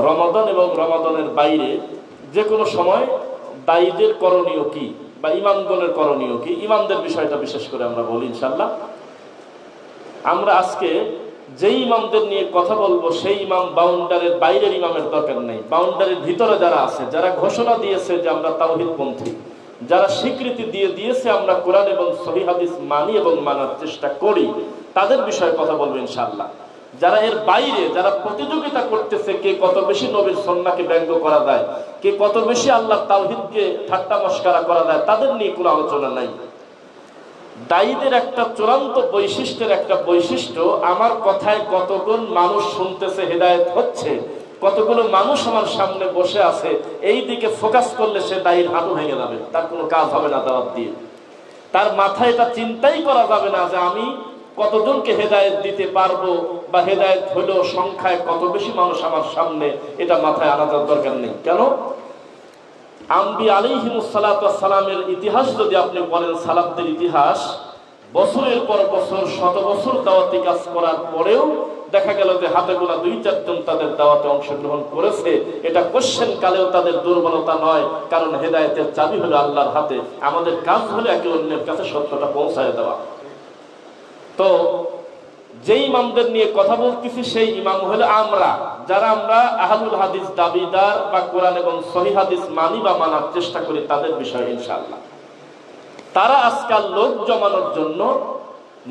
রমাদান এবং রমাদানের বাইরে যে কোনো সময় দায়ীদের করণীয় কি বা ইমামগণের করণীয় কি, ইমামদের বিষয়টা বিশেষ করে আমরা বলি ইনশাল্লাহ। আমরা আজকে যেই ইমামদের নিয়ে কথা বলবো সেই ইমাম বাউন্ডারির বাইরের ইমামের দরকার নেই। বাউন্ডারির ভিতরে যারা আছে, যারা ঘোষণা দিয়েছে যে আমরা তাওহীদপন্থী, যারা স্বীকৃতি দিয়েছে আমরা কোরআন এবং সহিহ হাদিস মানি এবং মানার চেষ্টা করি, তাদের বিষয়ে কথা বলবো ইনশাআল্লাহ। যারা এর বাইরে, যারা প্রতিযোগিতা করতেছে কে কত বেশি নবীর সুন্নাহকে ব্যঙ্গ করা যায়, কে কত বেশি আল্লাহর তাওহীদকে ঠাট্টা মশকরা করা যায়, তাদের নিয়ে কোনো আলোচনা নাই। দায়ীদের একটা চূড়ান্ত বৈশিষ্ট্যের একটা বৈশিষ্ট্য, আমার কথায় কতগুণ মানুষ শুনতেছে, হেদায়েত হচ্ছে, কতগুলো মানুষ আমার সামনে বসে আছে, এই দিকে ফোকাস করলে সে দায়ীর হাঁটু ভেঙে যাবে, তার কোনো কাজ হবে না দাওয়াত দিয়ে। তার মাথায় এটা চিন্তাই করা যাবে না যে আমি কতজনকে হেদায়েত দিতে পারবো বা হেদায়েত হলেও সংখ্যায় কত বেশি মানুষ আমার সামনে, এটা মাথায় আনা যাওয়ার দরকার নেই। কেন? আম্বিয়া আলাইহিমুস সালাতু ওয়াস সালামের ইতিহাস যদি আপনি পড়েন, সালাফদের ইতিহাস, বছরের পর বছর, শত বছর দাওয়াতি কাজ করার পরেও দেখা গেল যে হাতে গোনা 2-4 জন তাদের দাওয়াতে অংশগ্রহণ করেছে। এটা কোশ্চেন কালেও তাদের দুর্বলতা নয়, কারণ হেদায়েতের চাবি হলো আল্লাহর হাতে। আমাদের কাজ হলো একে অন্যের কাছে সত্যটা পৌঁছায় দেওয়া। তো যেই ইমামদের নিয়ে কথা বলতেছি সেই ইমাম হলো আমরা, যারা আমরা আহলুল হাদিস দাবিদার বা কোরআন এবং সহিহ হাদিস মানি বা মানার চেষ্টা করি, তাদের বিষয়ে ইনশাআল্লাহ। তারা আজকাল লোক জমানোর জন্য,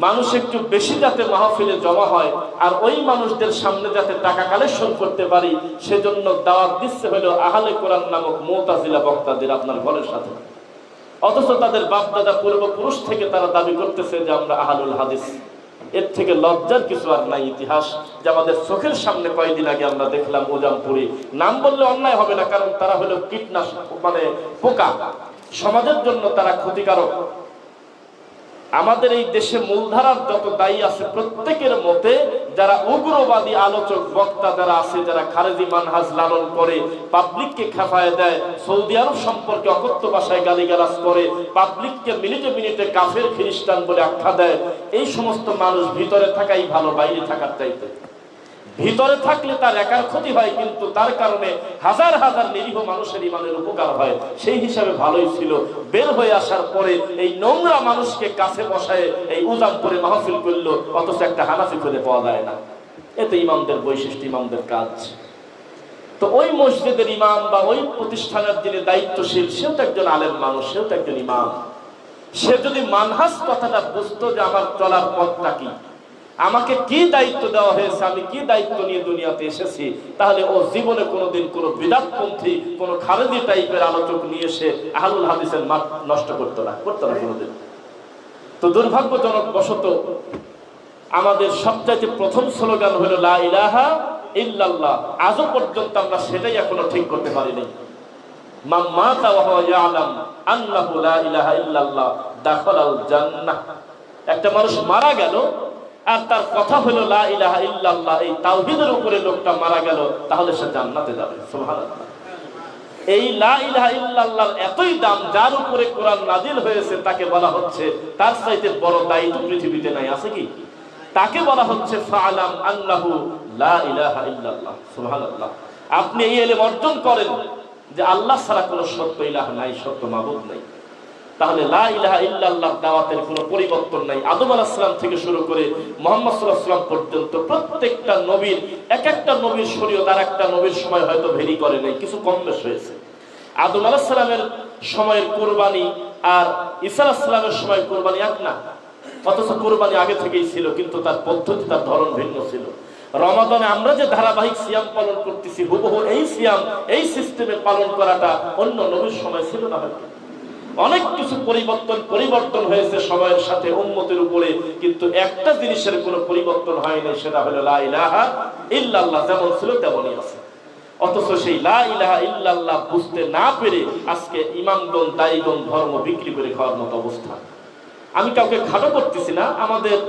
মানুষ একটু বেশি যাতে মাহফিলে জমা হয় আর ওই মানুষদের সামনে যাতে টাকা কালেকশন করতে পারি, সেজন্য দাওয়াত দিচ্ছে হলো আহলে কোরআন নামক মুতাজিলা বক্তাদের আপনার ঘরের সাথে। অথচ তাদের বাপ দাদা পূর্বপুরুষ থেকে তারা দাবি করতেছে যে আমরা আহলুল হাদিস। এর থেকে লজ্জার কিছু আর নাই। ইতিহাস যে আমাদের চোখের সামনে কয়েকদিন আগে আমরা দেখলাম ওজামপুরি, নাম বললে অন্যায় হবে না, কারণ তারা হলো কীটনাশক, মানে পোকা, সমাজের জন্য তারা ক্ষতিকারক। আমাদের এই দেশে মূলধারার যত দায়ী আছে প্রত্যেকের মতে যারা উগ্রবাদী আলোচক বক্তা যারা আছে, যারা খারেজি মানহাজ লালন করে, পাবলিককে খেপায় দেয়, সৌদি আরব সম্পর্কে অকথ্য ভাষায় গালিগালাজ করে, পাবলিককে মিনিটে মিনিটে কাফের খ্রিস্টান বলে আখ্যা দেয়, এই সমস্ত মানুষ ভিতরে থাকাই ভালো বাইরে থাকার চাইতে। ভিতরে থাকলে তার একার ক্ষতি হয়, কিন্তু তার কারণে হাজার হাজার নিরীহ মানুষের ইমানের উপকার হয়। সেই হিসাবে ভালোই ছিল। বের হয়ে আসার পরে এই নোংরা মানুষকে কাছে বসায় এই উজামপুরে মাহফিল করলো, অথচ একটা হানাফি খুঁজে পাওয়া যায় না। এতে ইমামদের বৈশিষ্ট্য, ইমামদের কাজ। তো ওই মসজিদের ইমাম বা ওই প্রতিষ্ঠানের যিনি দায়িত্বশীল, সেও তো একজন আলেম মানুষ, সেও তো একজন ইমাম। সে যদি মানহাজ কথাটা বুঝতো যে আমার চলার পথটা কি, আমাকে কি দায়িত্ব দেওয়া হয়েছে, আমি কি দায়িত্ব নিয়ে দুনিয়াতে এসেছি, তাহলে ও জীবনে কোনোদিন কোনো বিদাতপন্থী, কোনো খারেজি টাইপের আলোচক নিয়ে এসে আহলুল হাদিসের মাঠ নষ্ট করতো না কোনোদিন। তো দুর্ভাগ্যজনক বশত আমাদের সবচাইতে প্রথম স্লোগান হলো লা ইলাহা ইল্লাল্লাহ। আজও পর্যন্ত আমরা সেটাই এখনো ঠিক করতে পারিনি। মান মাতা ওয়া হুয়া ইয়ালাম আন্নাহু লা ইলাহা ইল্লাল্লাহ দাখালাল জান্নাহ। একটা মানুষ মারা গেল আর তার কথা হলো লা ইলাহা ইল্লাল্লাহ, এই তাওহীদের উপরে লোকটা মারা গেল, তাহলে সে জান্নাতে যাবে। সুবহানাল্লাহ। এই লা ইলাহা ইল্লাল্লাহর এতই দাম, যার উপরে কোরআন নাজিল হয়েছে তাকে বলা হচ্ছে তার চাইতে বড় দায়িত্ব পৃথিবীতে নাই, আছে কি? তাকে বলা হচ্ছে ফাআলাম আন্নাহু লা ইলাহা ইল্লাল্লাহ। সুবহানাল্লাহ। আপনি এই ইলম অর্জন করেন যে আল্লাহ ছাড়া কোনো সত্য ইলাহ নাই, সত্য মাবুদ নাই, তাহলে লা ইলাহা ইল্লাল্লাহ দাওয়াতের কোনো পরিবর্তন নাই। আদম আলাইহিস সালাম থেকে শুরু করে মুহাম্মদ সাল্লাল্লাহু আলাইহি ওয়াসাল্লাম পর্যন্ত প্রত্যেকটা নবীর, এক একটা নবীর শরীয়ত আর একটা নবীর সময় হয়তো ভেরি করে নাই, কিছু কম বেশ হয়েছে। আদম আলাইহিস সালামের সময়ের কুরবানি আর ঈসা আলাইহিস সালামের সময়ের কুরবানি এক না, অথচ কুরবানি আগে থেকেই ছিল, কিন্তু তার পদ্ধতি, তার ধরন ভিন্ন ছিল। রমাদানে আমরা যে ধারাবাহিক সিয়াম পালন করতেছি, হুবহু এই সিয়াম, এই সিস্টেমে পালন করাটা অন্য নবীর সময় ছিল না। হয়তো অনেক কিছু পরিবর্তন হয়েছে সময়ের সাথে উম্মতের উপরে, কিন্তু একটা জিনিসের কোনো পরিবর্তন হয়নি, সেটা হলো লা ইলাহা ইল্লাল্লাহ যেমন ছিল তেমনই আছে। অথচ সেই লা ইলাহা ইল্লাল্লাহ বুঝতে না পেরে আজকে ইমামগণ, দায়ীগণ ধর্ম বিক্রি করে খাওয়ার মতো অবস্থা। আমি কাউকে খাটো করতেছি না, আমাদের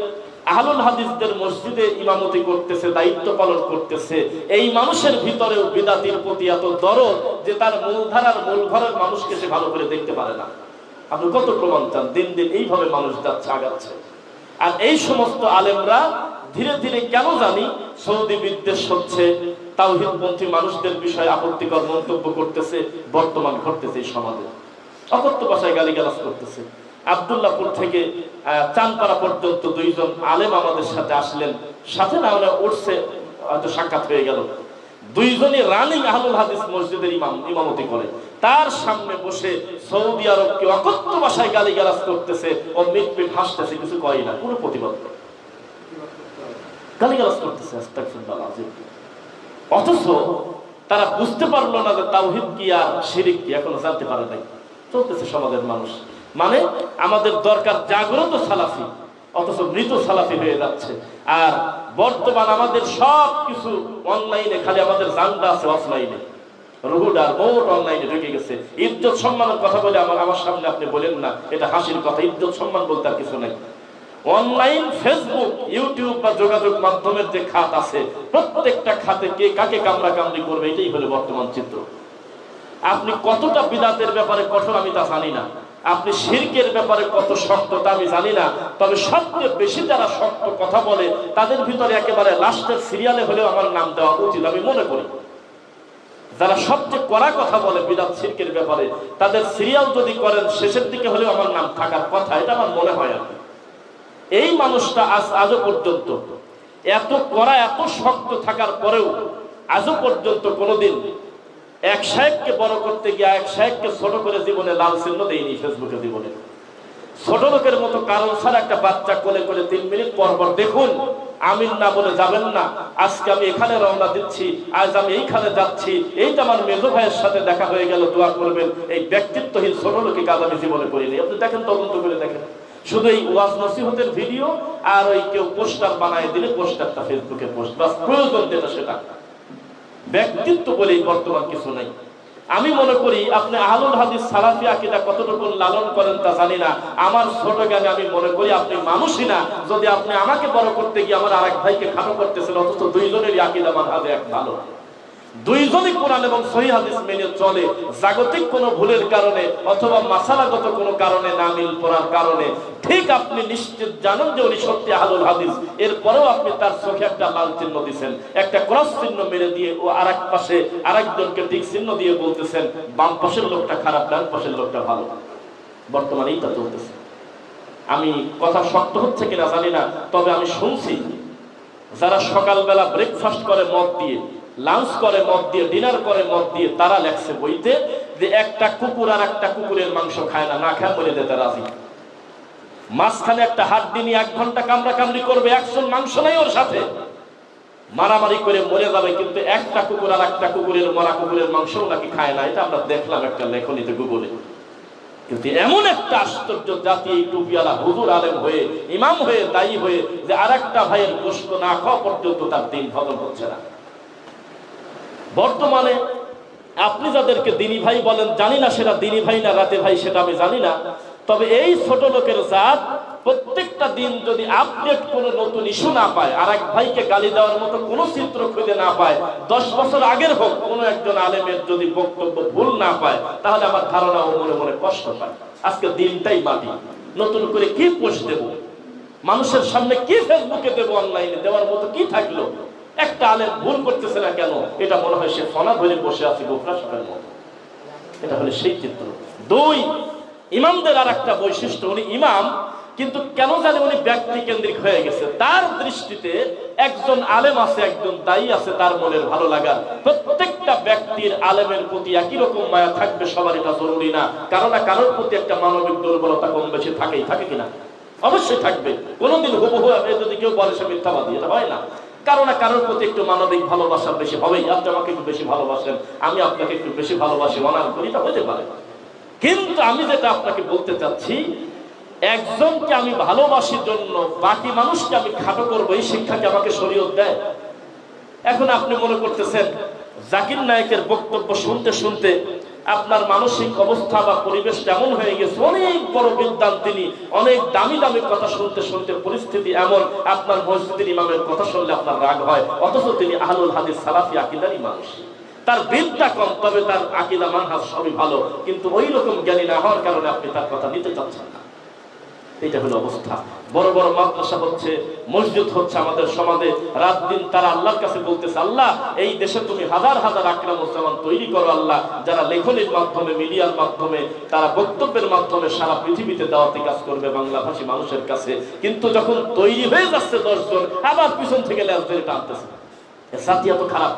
আহলুল হাদিসদের মসজিদে ইমামতি করতেছে, দায়িত্ব পালন করতেছে, এই মানুষের ভিতরেও বিদাতির প্রতি এত দরদ যে তার মূলধারার মূল ঘরের মানুষকে সে ভালো করে দেখতে পারে না। আপনি কত প্রমাণ চান? দিন দিন এইভাবে মানুষ যাচ্ছে, আগাচ্ছে। আর এই সমস্ত আলেমরা ধীরে ধীরে কেন জানি সৌদি বিদ্বেষ হচ্ছে, তাওহীদপন্থী মানুষদের বিষয়ে আপত্তিকর মন্তব্য করতেছে, বর্তমান ঘটতেছে এই সমাজে। অকথ্য ভাষায় গালিগালাজ করতেছে। আব্দুল্লাহপুর থেকে চানপাড়া পর্যন্ত দুইজন আলেম আমাদের সাথে আসলেন, সাথে না হলে উঠছে, হয়তো সাক্ষাৎ হয়ে গেল। দুইজনই রানিং আহলুল হাদিস মসজিদের ইমামতি করে, তার সামনে বসে সৌদি আরবকে অকথ্য ভাষায় গালিগালাজ করতেছে, ও মিটমিট হাসতেছে, কিছু কয় না, কোনো প্রতিবাদ করে গালিগালাজ করতেছে। আস্তাগফিরুল্লাহ আযীম। অথচ তারা বুঝতে পারলো না যে তাওহীদ কি আর শিরক কি, এখনো জানতে পারে নাই। চলতেছে সমাজের মানুষ, মানে আমাদের দরকার জাগ্রত সালাফি, অথচ মৃত সালাফি হয়ে যাচ্ছে। আর বর্তমান আমাদের সব কিছু অনলাইনে, খালি আমাদের জানটা আছে অফলাইনে, রুহুড আর মোট অনলাইনে ঢুকে গেছে। ইজ্জত সম্মানের কথা বলে আমার সামনে আপনি বলেন না, এটা হাসির কথা। ইজ্জত সম্মান বলতে আর কিছু নাই। অনলাইন, ফেসবুক, ইউটিউব বা যোগাযোগ মাধ্যমের যে খাত আছে, প্রত্যেকটা খাতে কে কাকে কামড়া কামড়ি করবে, এটাই হলো বর্তমান চিত্র। আপনি কতটা বিদাতের ব্যাপারে কঠোর আমি তা জানি না, আপনি শিরকের ব্যাপারে কত শক্ত তা আমি জানি না, তবে সবচেয়ে বেশি যারা শক্ত কথা বলে তাদের ভিতরে একেবারে লাস্টের সিরিয়ালে হলেও আমার নাম দেওয়া উচিত আমি মনে করি। যারা সবচেয়ে কড়া কথা বলে বিদাত শিরকের ব্যাপারে, তাদের সিরিয়াল যদি করেন শেষের দিকে হলেও আমার নাম থাকার কথা, এটা আমার মনে হয়। আর এই মানুষটা আজও পর্যন্ত এত কড়া, এত শক্ত থাকার পরেও আজও পর্যন্ত কোনোদিন এক শায়েখকে বড় করতে গিয়ে এক শায়েখকে ছোট করে জীবনে লাল চিহ্ন দেয়নি ফেসবুকে। জীবনে ছোট লোকের মতো কারণ ছাড়া একটা বাচ্চা কোলে করে 3 মিনিট পর পর দেখুন, আমিন না বলে যাবেন না, আজকে আমি এখানে রওনা দিচ্ছি, আজ আমি এইখানে যাচ্ছি, এইটা আমার মেজো ভাইয়ের সাথে দেখা হয়ে গেল, দোয়া করবেন। এই ব্যক্তিত্বহীন ছোট লোকে কাজ আমি জীবনে করিনি। আপনি দেখেন, তদন্ত করে দেখেন, শুধু এই ওয়াজ নসিহতের ভিডিও আর ওই কেউ পোস্টার বানায় দিলে পোস্টারটা ফেসবুকে পোস্ট, বাস প্রয়োজন যেটা সেটা। ব্যক্তিত্ব বলেই বর্তমান কিছু নাই। আমি মনে করি আপনি আহলুল হাদিস সালাফি আকীদা কতটুকু লালন করেন তা জানি না, আমার ছোট জ্ঞানে আমি মনে করি আপনি মানুষই না। যদি আপনি আমাকে বড় করতে গিয়ে আমার আরেক ভাইকে খাটো করতেছেন, অথচ দুইজনেরই আকীদা মানহাজে এক ভালো, দুইজনই কোরআন এবং সহিহ হাদিস মেনে চলে। জাগতিক কোনো ভুলের কারণে অথবা মাসালাগত কোনো কারণে না মিল পড়ার কারণে ঠিক আপনি নিশ্চিত জানেন যে উনি সত্যি আহলুল হাদিস, এরপরেও আপনি তার চোখে একটা লাল চিহ্ন দিচ্ছেন, একটা ক্রস চিহ্ন মেরে দিয়ে, ও আরেক পাশে আরেকজনকে টিক চিহ্ন দিয়ে বলতেছেন বাম পাশের লোকটা খারাপ, ডান পাশের লোকটা ভালো। বর্তমানে এইটা চলতেছে। আমি কথা শক্ত হচ্ছে কিনা জানি না, তবে আমি শুনছি যারা সকালবেলা ব্রেকফাস্ট করে মদ দিয়ে, লাঞ্চ করে মদ দিয়ে, ডিনার করে মদ দিয়ে, তারা লেখছে বইতে যে একটা কুকুর আর একটা কুকুরের মাংস খায় না, না খায় মরে যেতে রাজি। মাঝখানে একটা হাড্ডি নিয়ে 1 ঘন্টা কামড়া কামড়ি করবে, 100 মাংস নাই ওর সাথে, মারামারি করে মরে যাবে, কিন্তু একটা কুকুর আর একটা কুকুরের মরা কুকুরের মাংসও নাকি খায় না। এটা আমরা দেখলাম একটা লেখনীতে গুগলে। কিন্তু এমন একটা আশ্চর্য জাতি, এই টুপিওয়ালা হুজুর আলেম হয়ে, ইমাম হয়ে, দায়ী হয়ে, যে আর একটা ভাইয়ের গোশত না খাওয়া পর্যন্ত তার দিন বদল হচ্ছে না। বর্তমানে আপনি যাদেরকে দিনী ভাই বলেন, জানি না সেটা দিনী ভাই না রাতে ভাই, সেটা আমি জানি না, তবে এই ছোট লোকের জাত প্রত্যেকটা দিন যদি আপডেট কোনো নতুন ইস্যু না পায়, আর এক ভাইকে গালি দেওয়ার মতো কোনো চিত্র খুঁজে না পায়, 10 বছর আগের হোক কোনো একজন আলেমের যদি বক্তব্য ভুল না পায়, তাহলে আমার ধারণা ও মনে মনে কষ্ট পায়। আজকে দিনটাই মাটি, নতুন করে কি পোস্ট দেব, মানুষের সামনে কি ফেসবুকে দেব, অনলাইনে দেওয়ার মতো কি থাকলো? একটা আলেম ভুল করতেছে না কেন, এটা মনে হয় সে ফনা ধরে বসে আছে গোফরা সাপের মতো। এটা হলো সেই চিত্র। 2, ইমামদের আর একটা বৈশিষ্ট্য, উনি ইমাম কিন্তু কেন জানে উনি ব্যক্তি কেন্দ্রিক হয়ে গেছে। তার দৃষ্টিতে একজন আলেম আছে, একজন দায়ী আছে, তার মনের ভালো লাগা। প্রত্যেকটা ব্যক্তির আলেমের প্রতি একই রকম মায়া থাকবে সবার, এটা জরুরি না। কারো না কারোর প্রতি একটা মানবিক দুর্বলতা কম বেশি থাকেই, থাকে কিনা? অবশ্যই থাকবে। কোনোদিন হুবহু যদি কেউ বলে সে মিথ্যাবাদী, এটা হয় না। কারো না কারোর প্রতি একটু মানবিক ভালোবাসা বেশি হবেই। আপনি আমাকে একটু বেশি ভালোবাসেন, আমি আপনাকে একটু বেশি ভালোবাসি, অনার করি, এটা হতে পারে। কিন্তু আমি যেটা আপনাকে বলতে চাচ্ছি, একজনকে আমি ভালোবাসির জন্য বাকি মানুষকে আমি খাটো করবো, এই শিক্ষাকে আমাকে শরীয়ত দেয়? এখন আপনি মনে করতেছেন জাকির নায়েকের বক্তব্য শুনতে শুনতে আপনার মানসিক অবস্থা বা পরিবেশ কেমন হয়ে গেছে, অনেক বড় বিদ্বান তিনি, অনেক দামি দামি কথা শুনতে শুনতে পরিস্থিতি এমন, আপনার মসজিদের ইমামের কথা শুনলে আপনার রাগ হয়, অথচ তিনি আহলুল হাদিস সালাফি আকীদারই মানুষ। তার বিদ্যা কম, তবে তার আকীদা মানহাজ সবই ভালো, কিন্তু ওই রকম জ্ঞানী না হওয়ার কারণে আপনি তার কথা নিতে চাচ্ছেন না। এটা হলো অবস্থা। বড় বড় মাদ্রাসা হচ্ছে, মসজিদ হচ্ছে আমাদের সমাজে, রাত দিন তারা আল্লাহর কাছে বলতেছে, আল্লাহ এই দেশে তুমি হাজার হাজার আকরাম মুসলমান তৈরি করো আল্লাহ, যারা লেখনের মাধ্যমে, মিডিয়ার মাধ্যমে, তারা বক্তব্যের মাধ্যমে সারা পৃথিবীতে দাওয়াতি কাজ করবে বাংলাভাষী মানুষের কাছে। কিন্তু যখন তৈরি হয়ে যাচ্ছে 10 জন, আবার পিছন থেকে লেজ ধরে টানতেছে। জাতি এত খারাপ।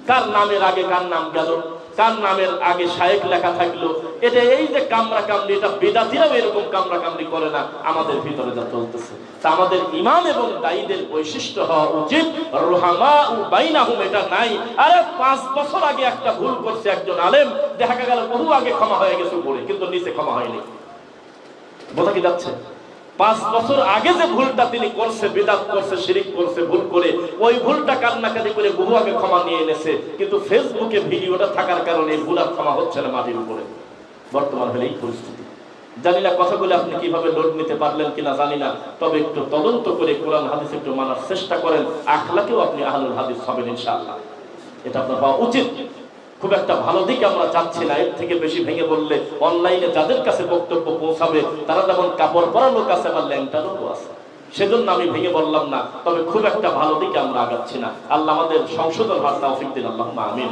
কার নামের আগে কার নাম গেল, কার নামের আগে শায়েখ লেখা থাকলো, এটা এই যে কামরা কামড়ি, এটা বেদাতিরাও এরকম কামরা কামড়ি করে না, আমাদের ভিতরে যা চলতেছে। তা আমাদের ইমাম এবং দায়ীদের বৈশিষ্ট্য হওয়া উচিত রুহামা ও বাইনাহুম, এটা নাই। আরে 5 বছর আগে একটা ভুল করছে একজন আলেম, দেখা গেল বহু আগে ক্ষমা হয়ে গেছে উপরে, কিন্তু নিচে ক্ষমা হয়নি। বোঝা কি যাচ্ছে? 5 বছর আগে যে ভুলটা তিনি করছে, বিদআত করছে, শিরক করছে, ভুল করে ওই ভুলটা কান্নাকাটি করে বহু আগে ক্ষমা নিয়ে এনেছে, কিন্তু ফেসবুকে ভিডিওটা থাকার কারণে ভুল আর ক্ষমা হচ্ছে না মাটির উপরে। বর্তমান হলে এই পরিস্থিতি। জানি না কথাগুলো আপনি কিভাবে লোড নিতে পারলেন কিনা জানি না, তবে একটু তদন্ত করে কোরআন হাদিস একটু মানার চেষ্টা করেন, আখলাকেও আপনি আহলুল হাদিস হবেন ইনশাআল্লাহ। এটা আপনার পাওয়া উচিত। খুব একটা ভালো দিকে আমরা যাচ্ছি না। এর থেকে বেশি ভেঙে বললে অনলাইনে যাদের কাছে বক্তব্য পৌঁছাবে তারা যেমন কাপড় পরা লোক আছে, আবার ল্যাংটা লোকও আছে, সেজন্য আমি ভেঙে বললাম না। তবে খুব একটা ভালো দিকে আমরা আগাচ্ছি না। আল্লাহ আমাদের সংশোধন হওয়ার তৌফিক দিন, আল্লাহুম্মা আমিন।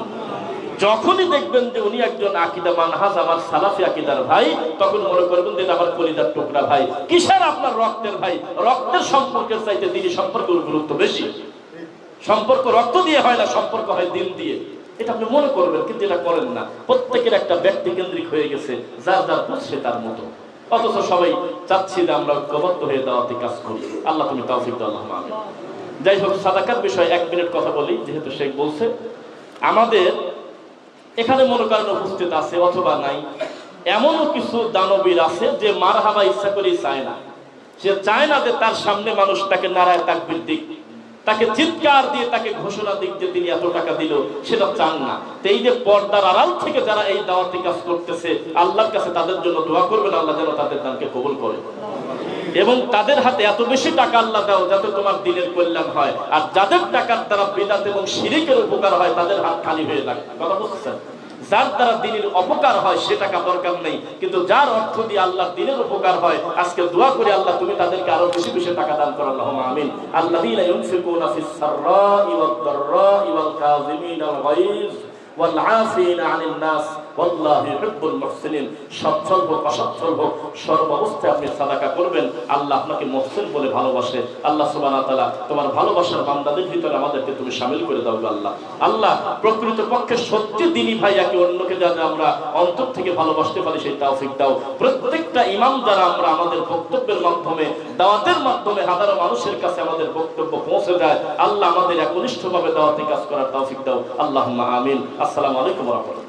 যখনই দেখবেন যে উনি একজন আকীদা মানহাজ আমার সালাফি আকীদার ভাই, তখন মনে করবেন যে আমার কলিজার টুকরা ভাই। কিসের আপনার রক্তের ভাই? রক্তের সম্পর্কের চাইতে দিনী সম্পর্কের গুরুত্ব বেশি। সম্পর্ক রক্ত দিয়ে হয় না, সম্পর্ক হয় দিন দিয়ে। এটা আপনি মনে করবেন, কিন্তু এটা করেন না। প্রত্যেকের একটা ব্যক্তি কেন্দ্রিক হয়ে গেছে, যার যার বুঝছে তার মতো। অথচ সবাই চাচ্ছি যে আমরা ঐক্যবদ্ধ হয়ে দাওয়াতি কাজ করি। আল্লাহ তুমি তৌফিক দাও, আল্লাহুম্মা আমিন। যাই হোক, সাদাকার বিষয়ে 1 মিনিট কথা বলি, যেহেতু শেখ বলছে। আমাদের এখানে মনে করেন উপস্থিত আছে অথবা নাই, এমনও কিছু দানবীর আছে যে মারহাবা ইচ্ছা করেই চায় না। সে চায় না যে তার সামনে মানুষ তাকে নারায় তাকবীর দিক, তাকে চিৎকার দিয়ে তাকে ঘোষণা দিক যে তিনি এত টাকা দিল, সেটা চান না। এই যে পর্দার আড়াল থেকে যারা এই দাওয়াতি কাজ করতেছে, আল্লাহর কাছে তাদের জন্য দোয়া করবেন, আল্লাহ যেন তাদের দানকে কবুল করে, এবং তাদের হাতে এত বেশি টাকা আল্লাহ দাও যাতে তোমার দিনের কল্যাণ হয়। আর যাদের টাকার দ্বারা বিদআত এবং শিরকের উপকার হয়, তাদের হাত খালি হয়ে যায়। কথা বুঝছেন? যার দ্বারা দিনের অপকার হয় সে টাকা দরকার নেই, কিন্তু যার অর্থ দিয়ে আল্লাহর দিনের উপকার হয়, আজকে দোয়া করি আল্লাহ তুমি তাদেরকে আরো বেশি বেশি টাকা দান করো, আল্লাহুম্মা আমিন। আল্লাযীনা ইউনফিকুনা ফিস সাররাই ওয়াদ দাররাই ওয়াল কাযিমিনাল গায়জ ওয়াল আফিনা আনিন নাস ওয়াল্লাহু ইউহিব্বুল মুহসিনিন। সচ্ছল হোক অসচ্ছল হোক, সর্বাবস্থায় আপনি সাদাকা করবেন। আল্লাহ আপনাকে মুহসিন বলে ভালোবাসে। আল্লাহ সুবহানাহু ওয়া তাআলা তোমার ভালোবাসার বান্দাদের ভিতরে আমাদেরকে তুমি শামিল করে দাও আল্লাহ। আল্লাহ প্রকৃতপক্ষে সত্যি দিনী ভাই একে অন্যকে যাতে আমরা অন্তর থেকে ভালোবাসতে পারি সেই তৌফিক দাও। প্রত্যেকটা ইমাম যারা আমরা আমাদের বক্তব্যের মাধ্যমে, দাওয়াতের মাধ্যমে হাজারো মানুষের কাছে আমাদের বক্তব্য পৌঁছে যায়, আল্লাহ আমাদের একনিষ্ঠভাবে দাওয়াতি কাজ করার তৌফিক দাও, আল্লাহুম্মা আমিন। আসসালামু আলাইকুম ওয়া রাহমাতুল্লাহ।